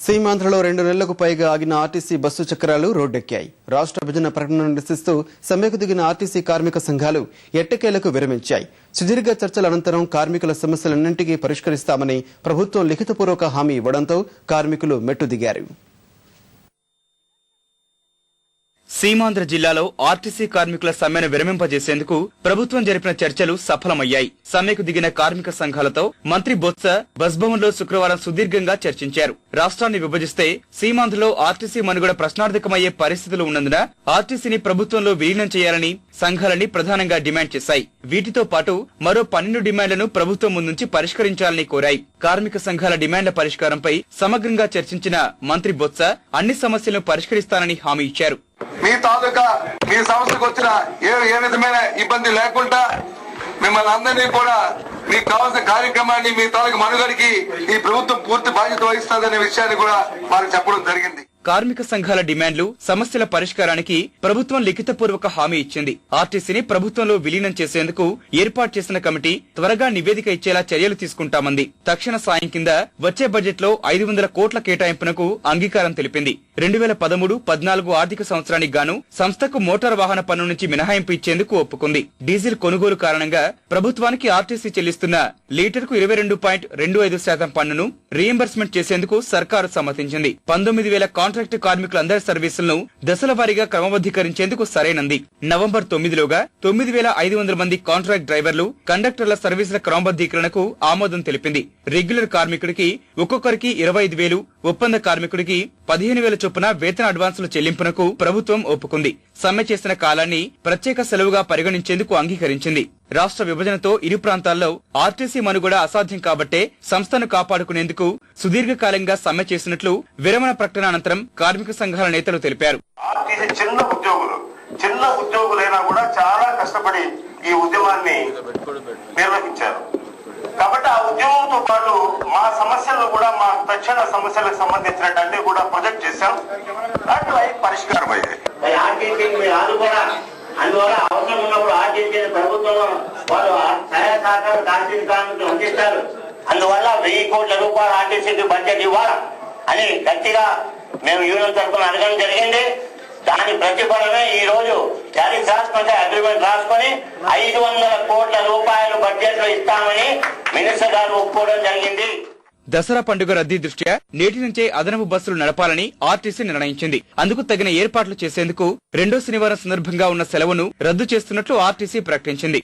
సీమాంధ్రలో 2 నెలలకు పైగా ఆగిన ఆర్టీసీ బస్సు చక్రాలు రోడ్డెక్కాయి. రాష్ట్ర విభజన ప్రకటనను నిరసిస్తూ సమ్మెకు దిగిన ఆర్టీసీ కార్మిక సంఘాలు ఎట్టకేలకు విరమించాయి. సుదీర్ఘ చర్చల అనంతరం కార్మికుల సమస్యలన్నింటికీ పరిష్కరిస్తామని ప్రభుత్వం లిఖితపూర్వక హామీ ఇవ్వడంతో కార్మికులు మెట్టుదిగారు. సీమాంధ్ర జిల్లాలో ఆర్టీసీ కార్మికుల సమ్మెను విరమింపజేసేందుకు ప్రభుత్వం జరిపిన చర్చలు సఫలమయ్యాయి. సమ్మెకు దిగిన కార్మిక సంఘాలతో మంత్రి బొత్స బస్ భవన్ లో శుక్రవారం సుదీర్ఘంగా చర్చించారు. రాష్ట్రాన్ని విభజిస్తే సీమాంధ్రలో ఆర్టీసీ మనుగడ ప్రశ్నార్థకమయ్యే పరిస్థితులు ఉన్నందున ఆర్టీసీని ప్రభుత్వంలో విలీనం చేయాలని సంఘాలని ప్రధానంగా డిమాండ్ చేశాయి. వీటితో పాటు మరో 12 డిమాండ్లను ప్రభుత్వం ముందుంచి పరిష్కరించాలని కోరాయి. కార్మిక సంఘాల డిమాండ్ల పరిష్కారంపై సమగ్రంగా చర్చించిన మంత్రి బొత్స అన్ని సమస్యలను పరిష్కరిస్తానని హామీ ఇచ్చారు. మీ తాలూకా మీ సంస్థకు వచ్చిన ఏ విధమైన ఇబ్బంది లేకుండా మిమ్మల్ని అందరినీ కూడా మీకు కావాల్సిన కార్యక్రమాన్ని మీ తాలూకా మనుగడికి ఈ ప్రభుత్వం పూర్తి బాధ్యత వహిస్తుందనే విషయాన్ని కూడా వారికి చెప్పడం జరిగింది. కార్మిక సంఘాల డిమాండ్లు సమస్యల పరిష్కారానికి ప్రభుత్వం లిఖితపూర్వక హామీ ఇచ్చింది. ఆర్టీసీని ప్రభుత్వంలో విలీనం చేసేందుకు ఏర్పాటు చేసిన కమిటీ త్వరగా నివేదిక ఇచ్చేలా చర్యలు తీసుకుంటామంది. తక్షణ సాయం కింద వచ్చే బడ్జెట్ లో 500 కోట్ల కేటాయింపునకు అంగీకారం తెలిపింది. 2013-14 ఆర్థిక సంవత్సరానికి గాను సంస్థకు మోటారు వాహన పన్ను నుంచి మినహాయింపు ఇచ్చేందుకు ఒప్పుకుంది. డీజిల్ కొనుగోలు కారణంగా ప్రభుత్వానికి ఆర్టీసీ చెల్లిస్తున్న లీటర్కు 22.25% పన్నును రీయింబర్స్మెంట్ చేసేందుకు సర్కారు సమ్మతించింది. 19,000 కాంట్రాక్టు కార్మికులందరి సర్వీసులను దశల వారీగా క్రమబద్దీకరించేందుకు సరైనంది. నవంబర్ 9లోగా 9,500 మంది కాంట్రాక్ట్ డ్రైవర్లు, కండక్టర్ల సర్వీసుల క్రమబద్దీకరణకు ఆమోదం తెలిపింది. రెగ్యులర్ కార్మికుడికి ఒక్కొక్కరికి 25,000, ఒప్పంద కార్మికుడికి 15,000 చొప్పున వేతన అడ్వాన్సుల చెల్లింపునకు ప్రభుత్వం ఒప్పుకుంది. సమ్మె చేసిన కాలాన్ని ప్రత్యేక సెలవుగా పరిగణించేందుకు అంగీకరించింది. రాష్ట్ర విభజనతో ఇరు ప్రాంతాల్లో ఆర్టీసీ మనుగడ అసాధ్యం కాబట్టే సంస్థను కాపాడుకునేందుకు సుదీర్ఘకాలంగా సమ్మె చేసినట్లు విరమణ ప్రకటన అనంతరం కార్మిక సంఘాల నేతలు తెలిపారు. ఆర్టీసీ చిన్న ఉద్యోగులైనా కూడా చాలా కష్టపడి ఈ ఉద్యమాన్ని నిర్వహించారు. కాబట్టి ఆ ఉద్యమంతో పాటు మా సమస్యలను కూడా మా తక్షణ సమస్యలకు సంబంధించినట్టు కూడా ప్రొజెక్ట్ చేశాం. దాంట్లో పరిష్కారం అయ్యాయి. అందువల్ల అవసరం ఉన్నప్పుడు ఆర్టీసీ ప్రభుత్వంలో వాళ్ళు సహాయ సహకారం ఆర్టీసీ కార్మికులు అందిస్తారు. అందువల్ల 1000 కోట్ల రూపాయలు ఆర్టీసీకి బడ్జెట్ ఇవ్వాలి అని గట్టిగా మేము యూనియన్ తరఫున అడగడం జరిగింది. దాని ప్రతిఫలమే ఈ రోజు జాయింట్ రాష్ట్రంతో అగ్రిమెంట్ రాసుకొని 500 కోట్ల రూపాయలు బడ్జెట్ లో ఇస్తామని మినిస్టర్ గారు ఒప్పుకోవడం జరిగింది. దసరా పండుగ రద్దీ దృష్ట్యా నేటి నుంచే అదనపు బస్సులు నడపాలని ఆర్టీసీ నిర్ణయించింది. అందుకు తగిన ఏర్పాట్లు చేసేందుకు 2వ శనివారం సందర్భంగా ఉన్న సెలవును రద్దు చేస్తున్నట్లు ఆర్టీసీ ప్రకటించింది.